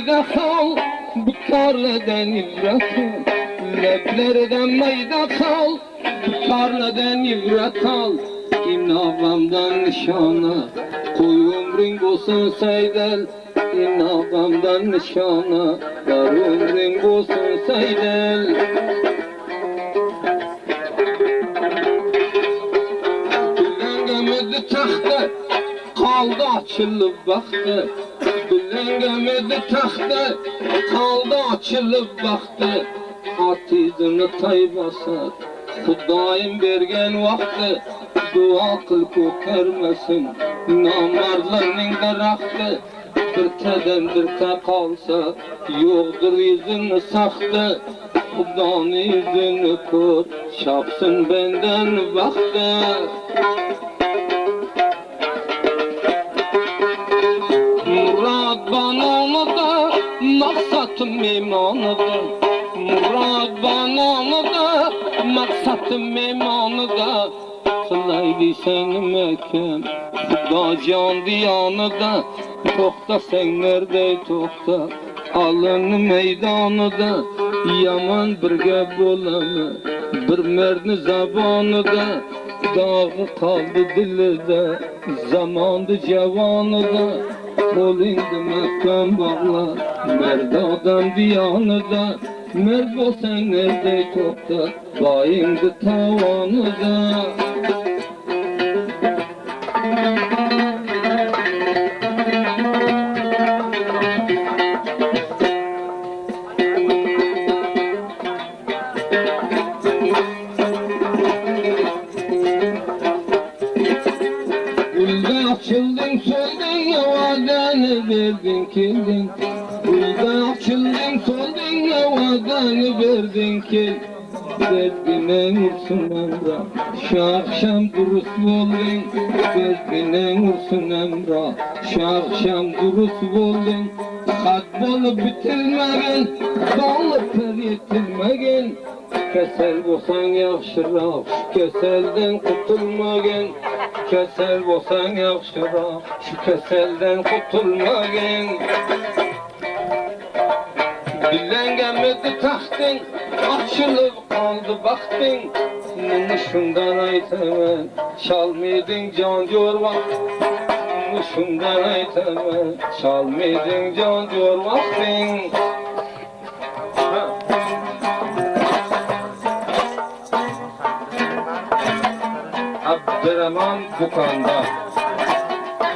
mayda kal, bu tarladan ibret al. Leplerden mayda kal, bu tarladan ibret al. İnağamdan nişana, koy ömrün olsun seydel. İnağamdan nişana, var ömrün olsun seydel. Bilengemedi taxta, kaldı açılıp baktı. Bilengemedi taxta, kaldı açılıp baktı. Atizini tay basar, Xudayım bergen vakti. Dua kıl ko'karmasin, namardlarning daraxti. Bir tadan bir ta qalsa, yo'qdir yuzini saxti. Xudoni yuzini ko'r, shapsin bendan vaqti. Murad banonida, maqsadim imonida. Murad banonida, maqsadim imonida. Kılaydı seni mekan, Xudo jon diyonida. To'xta sen nerede to'xta, alın meydanida. Yaman birga bo'lami, bir merdni zabonida. Dog'i qoldi dilida, zamonni javonida. Qo'lingni mahkam bog'la, merd odam diyonida. Merd bo'lsang nerede to'xta, boyingni tovonida. Açıldın soldun ya vadanı verdin keldin. Burada açıldın soldun ya vadanı verdin kel. Derdine vursun emra, şakşam durus boldun. Derdine vursun emra, şakşam durus boldun. Kat bolup bitilmegen, dolup yetilmegen. Kesel bolsan yaxşıroq, keselden qutulmagan. Kesel bolsan yaxşıroq, şu keselden qutulmagan. Bilengemedi taxting, açılıp qaldı baxting. Bunu şundan aytaman, çalmaydın can yorvaq. Bunu şundan aytaman, çalmaydın can yorvaqting. Abdurrahman Bukanda,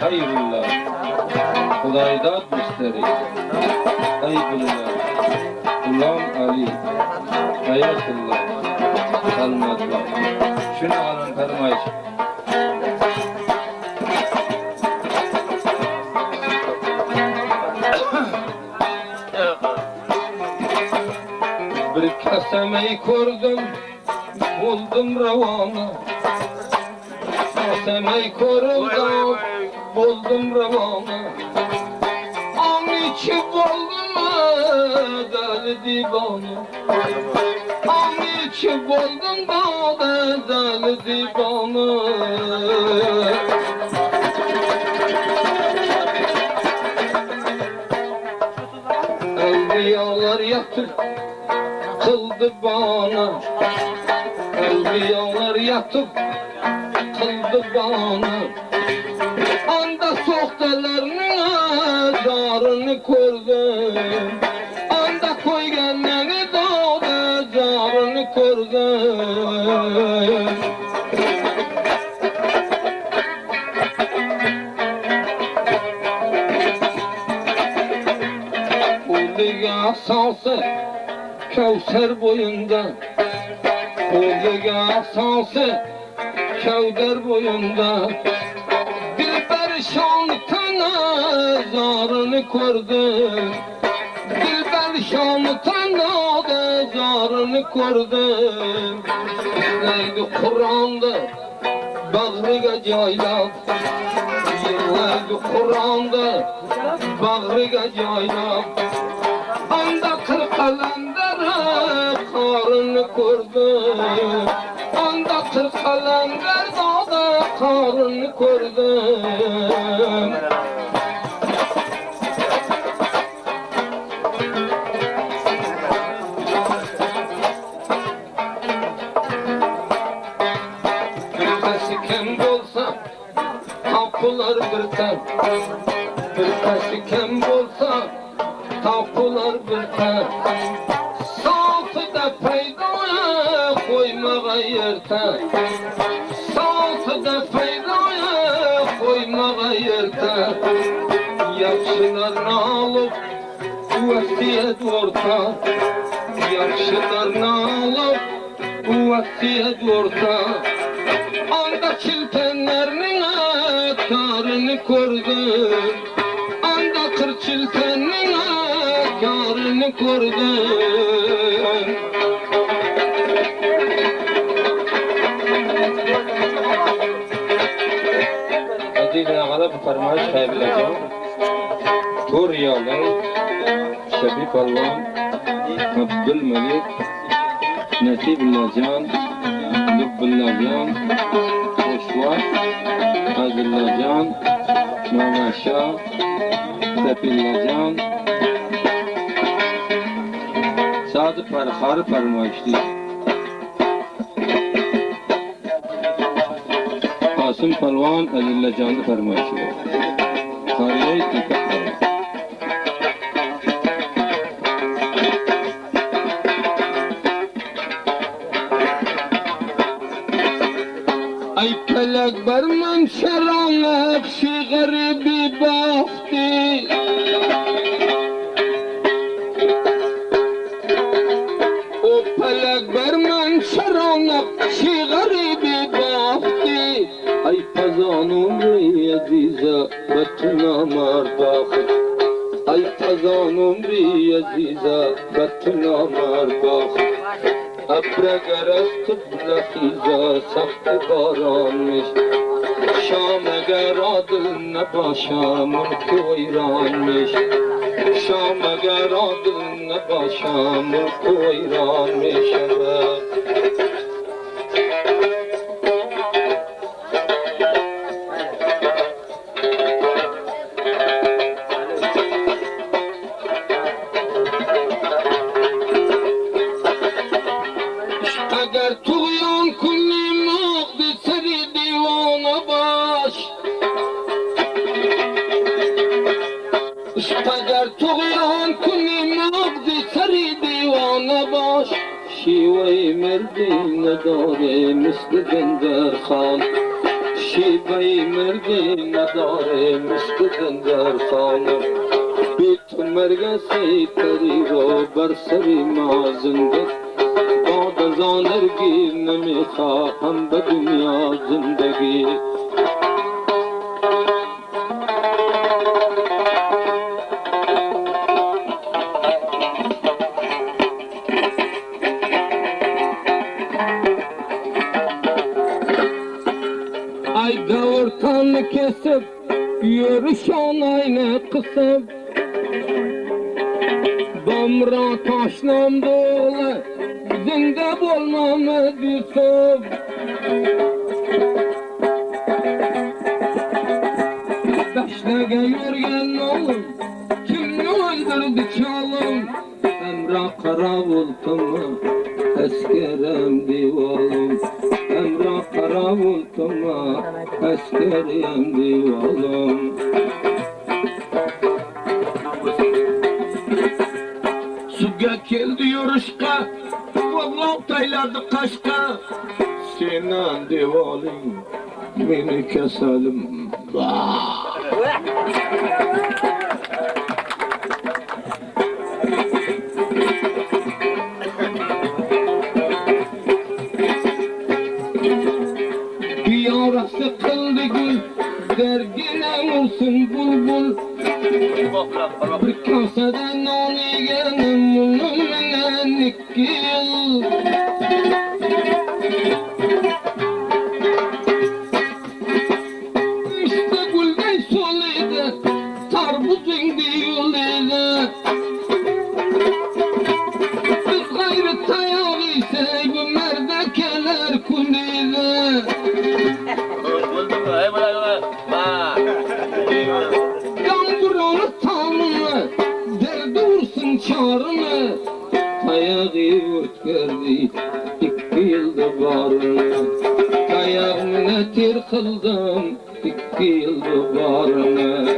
Hayrullah, Hudaydat Müşteri, Haybullah, Ulam Ali, Hayatullah, Salmatullah. Şunu alın tanımayış. Bir kasemeyi kurdum, buldum ravanı. Kasemeyi kurdum, buldum ravanı. An içi buldum deli divanı. An içi buldum deli divanı. Evliyalar yatır, kıldı bana. Evliyalar yatıp kıldı bana. Anda sohtalarının azarını gördüm. Anda koyganları dağda zarını gördüm. Uliga asası Kevser boyunda. Uliga asası Kevser boyunda. Dilber şanlıktan zarını gördüm. Dilber şanlıktan zarını gördüm. Neydi Kur'an'da bağrıga caylap. Neydi Kur'an'da bağrıga caylap. Anda kırkalandara karını gördüm. Anda kırkalandara karını gördüm. taşı kem bolsa tapular birten. Bir taşı kem bolsa tapular birten. Saltıda peydaya koymağa yerten. Saltıda peydaya koymağa yerten. Yaxşılarını alıp vasiyet orta. Yaxşılarını alıp vasiyet orta. Anda çiltenlerinin karını kordu. Anda kırçilteninin karını kordu. Adıyla ağala bu farmayış kaybedeceğim. Turiyalı, Şebip Allah, Abdülmelik, Nasibullah Can, Lübbullah Can, Hoşvar, Azullah Can, Mamaşa, Tepillah Can, Sadık Harı Farmayışlı, Kasım Palvan, Azullah Can'ı farmayışlı. Kariye dikkat edin. Ay felek berman şeranlık şi garibi bahtı. O felek berman şeranlık şi garibi bahtı. Ay pazanım azize betuna mardakh. Ay pazanım azize betuna mardakh. Abra gerest blafiza saht baranmış. Şam eğer adıl ne başa mülk veyranmış. Şam eğer adıl ne başa mülk veyranmış. Eğer tuğyan kunni mağdi seri divana baş. Eğer tuğyan kunni mağdi seri divana baş. Şive-i merdine dare misli Dender Khan. Şive-i merdine dare misli Dender Khan. Bit mergesi teri ro ber seri mazindet. زانرگی نمیخواهم به دنیا زندگی. Ay gavurtanı kesip yürüşen aynı kısıp. Damra taşlam dolu zinde bolmamı düşüp. Beşlege yürgen oğlum kimni öldürdü çalım. Emrah Karavultuma eskerem divalım. Emrah Karavultuma eskerem divalım. Suga keldi yurishqa, vallahi taylardi qashqa. Senan devoling, meni kasalim. Diyorası qildi gul, dergina olsun bulbul. Bir kosadan non yeganim mulumdan 2 yil. İşte gulday solida, tarbuzing deyulida. Biz gayrı tayağı ise bu merdekeler kundida. Yağmurunu tanrı, derdi vursun çağrını. Tayağı ötkerdi 2 yılda barını. Tayağımına tir kıldım 2 yıldı barını.